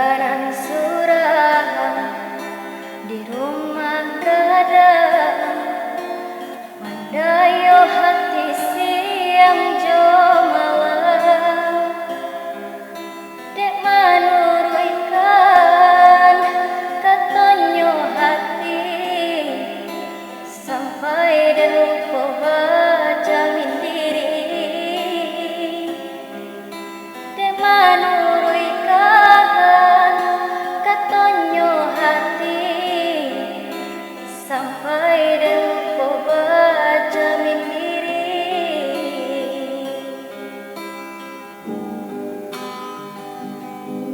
Jalanan suram di rumah gadang, mandayo hati siang jo malam, dek manuruykan katonyo hati sampai delupo jamin diri, dek manuruykan katonyo hati sampai delupo jamin diri.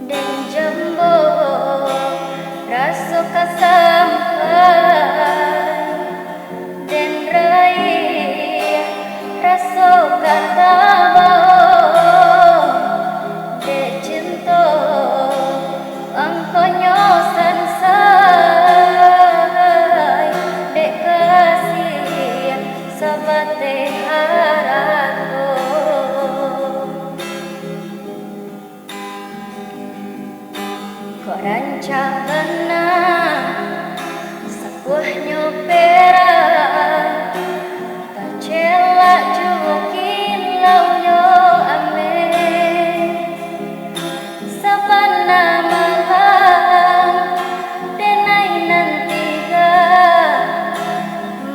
Dan jambo raso kasampai, dan rai raso katabo, de cinta angkonyo sansai, de kasih sabate harato. Korancana sebuah nyopera tak celak jukin launyo ame sabana malang denai nantiga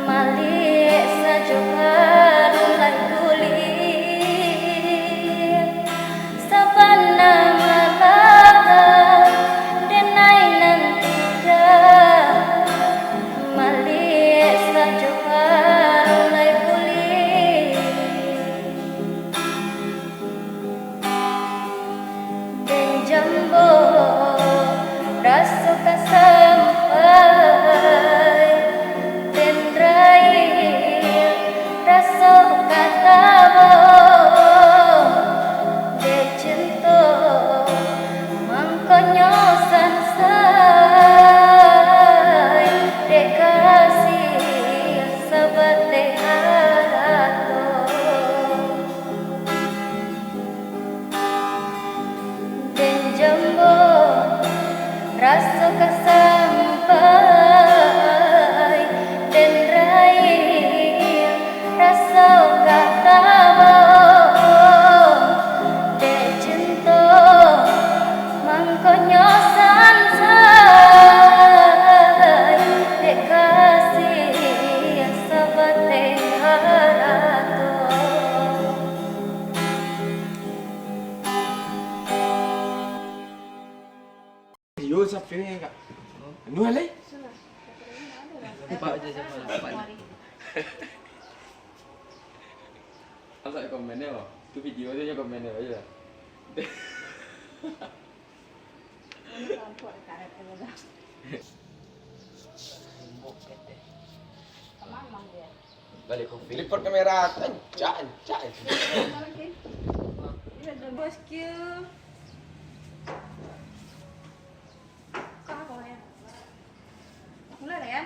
malik sajokan lai kulit sabana malang denai nantiga malik sajokan lai kulit. Dan jambo raso kasampai, dan rai raso katabo, de cinta mangkonyo sansai, de kasih sabate harato. Dan jambo raso kasampai, dan rai raso katabo, de cinta mangkonyo sansai, de kasih sabate harato. Yo sapi ni kak. Anu alai? Pak aja siapa lah, Pak. Asal komennya loh. Tu video dia komennya aja. Balik ke Filipot kamera, ancak. Bosku. Kau ya? Mulai ya?